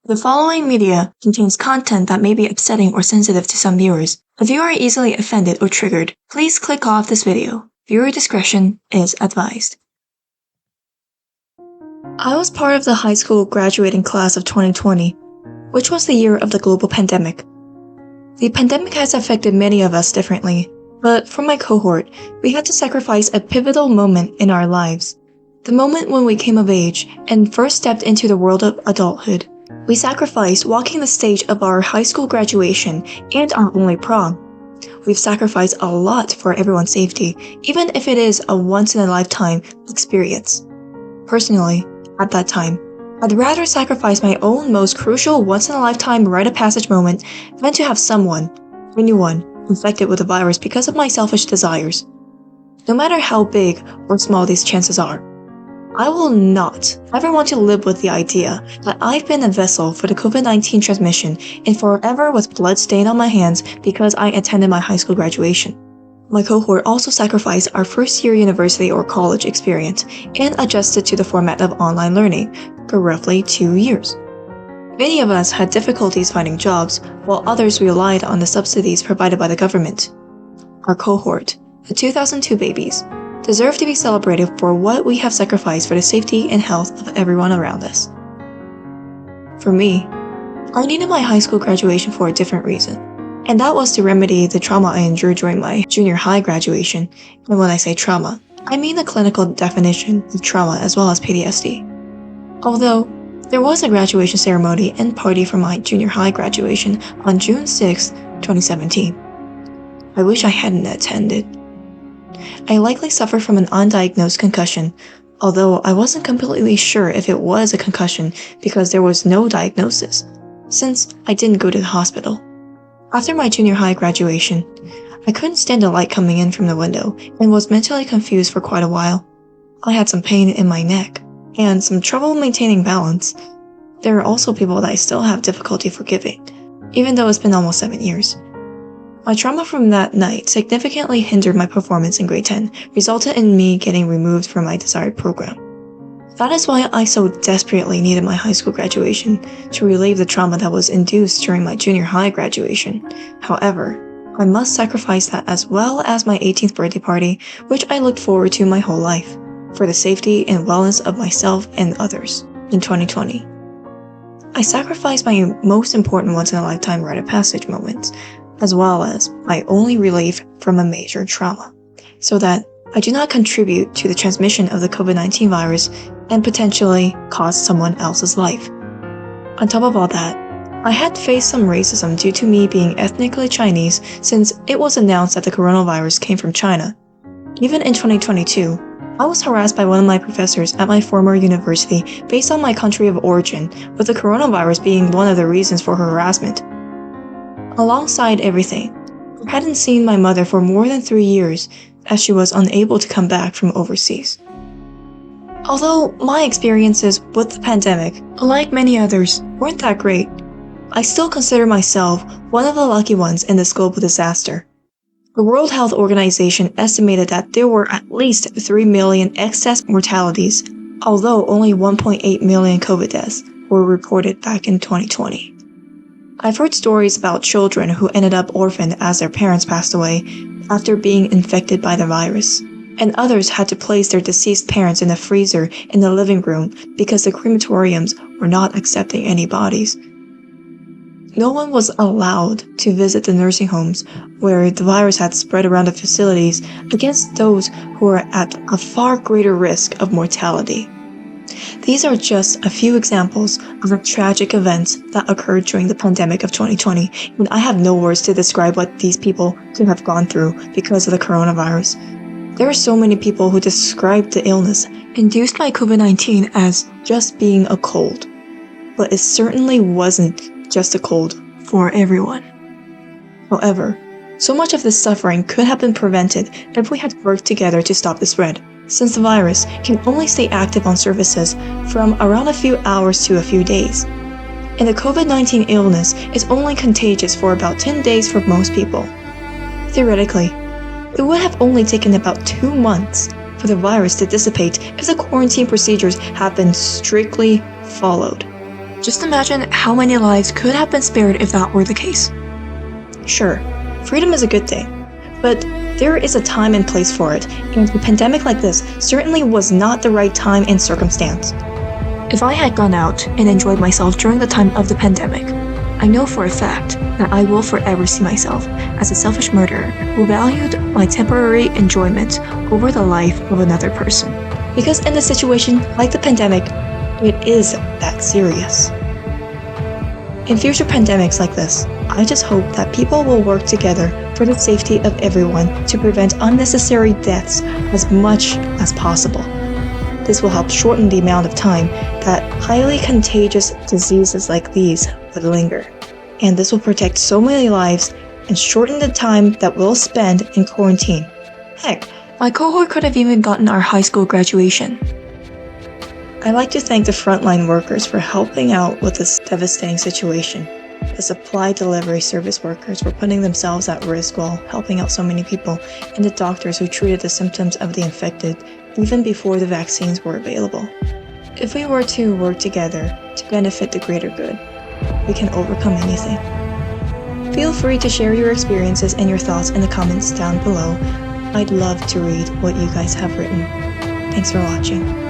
The following media contains content that may be upsetting or sensitive to some viewers. If you are easily offended or triggered, please click off this video. Viewer discretion is advised. I was part of the high school graduating class of 2020, which was the year of the global pandemic. The pandemic has affected many of us differently, but for my cohort, we had to sacrifice a pivotal moment in our lives. The moment when we came of age and first stepped into the world of adulthood. We sacrificed walking the stage of our high school graduation and our only prom. We've sacrificed a lot for everyone's safety, even if it is a once-in-a-lifetime experience. Personally, at that time, I'd rather sacrifice my own most crucial once-in-a-lifetime rite of passage moment than to have anyone, infected with the virus because of my selfish desires. No matter how big or small these chances are, I will not ever want to live with the idea that I've been a vessel for the COVID-19 transmission and forever with blood stained on my hands because I attended my high school graduation. My cohort also sacrificed our first-year university or college experience and adjusted to the format of online learning for roughly 2 years. Many of us had difficulties finding jobs, while others relied on the subsidies provided by the government. Our cohort, the 2002 babies, deserve to be celebrated for what we have sacrificed for the safety and health of everyone around us. For me, I needed my high school graduation for a different reason, and that was to remedy the trauma I endured during my junior high graduation. And when I say trauma, I mean the clinical definition of trauma as well as PTSD. Although, there was a graduation ceremony and party for my junior high graduation on June 6, 2017. I wish I hadn't attended. I likely suffered from an undiagnosed concussion, although I wasn't completely sure if it was a concussion because there was no diagnosis, since I didn't go to the hospital. After my junior high graduation, I couldn't stand the light coming in from the window and was mentally confused for quite a while. I had some pain in my neck and some trouble maintaining balance. There are also people that I still have difficulty forgiving, even though it's been almost 7 years. My trauma from that night significantly hindered my performance in grade 10, resulted in me getting removed from my desired program. That is why I so desperately needed my high school graduation to relieve the trauma that was induced during my junior high graduation. However, I must sacrifice that as well as my 18th birthday party, which I looked forward to my whole life, for the safety and wellness of myself and others. In 2020, I sacrificed my most important once-in-a-lifetime rite of passage moments, as well as my only relief from a major trauma, so that I do not contribute to the transmission of the COVID-19 virus and potentially cause someone else's life. On top of all that, I had faced some racism due to me being ethnically Chinese since it was announced that the coronavirus came from China. Even in 2022, I was harassed by one of my professors at my former university based on my country of origin, with the coronavirus being one of the reasons for her harassment. Alongside everything, I hadn't seen my mother for more than 3 years as she was unable to come back from overseas. Although my experiences with the pandemic, like many others, weren't that great, I still consider myself one of the lucky ones in this global disaster. The World Health Organization estimated that there were at least 3 million excess mortalities, although only 1.8 million COVID deaths were reported back in 2020. I've heard stories about children who ended up orphaned as their parents passed away after being infected by the virus, and others had to place their deceased parents in a freezer in the living room because the crematoriums were not accepting any bodies. No one was allowed to visit the nursing homes where the virus had spread around the facilities against those who were at a far greater risk of mortality. These are just a few examples of the tragic events that occurred during the pandemic of 2020, and I have no words to describe what these people could have gone through because of the coronavirus. There are so many people who describe the illness induced by COVID-19 as just being a cold, but it certainly wasn't just a cold for everyone. However, so much of this suffering could have been prevented if we had worked together to stop the spread, since the virus can only stay active on surfaces from around a few hours to a few days. And the COVID-19 illness is only contagious for about 10 days for most people. Theoretically, it would have only taken about 2 months for the virus to dissipate if the quarantine procedures had been strictly followed. Just imagine how many lives could have been spared if that were the case. Sure, freedom is a good thing, but there is a time and place for it, and a pandemic like this certainly was not the right time and circumstance. If I had gone out and enjoyed myself during the time of the pandemic, I know for a fact that I will forever see myself as a selfish murderer who valued my temporary enjoyment over the life of another person. Because in a situation like the pandemic, it is that serious. In future pandemics like this, I just hope that people will work together for the safety of everyone to prevent unnecessary deaths as much as possible. This will help shorten the amount of time that highly contagious diseases like these would linger. And this will protect so many lives and shorten the time that we'll spend in quarantine. Heck, my cohort could have even gotten our high school graduation. I'd like to thank the frontline workers for helping out with this devastating situation. The supply delivery service workers were putting themselves at risk while helping out so many people, and the doctors who treated the symptoms of the infected even before the vaccines were available. If we were to work together to benefit the greater good, we can overcome anything. Feel free to share your experiences and your thoughts in the comments down below. I'd love to read what you guys have written. Thanks for watching.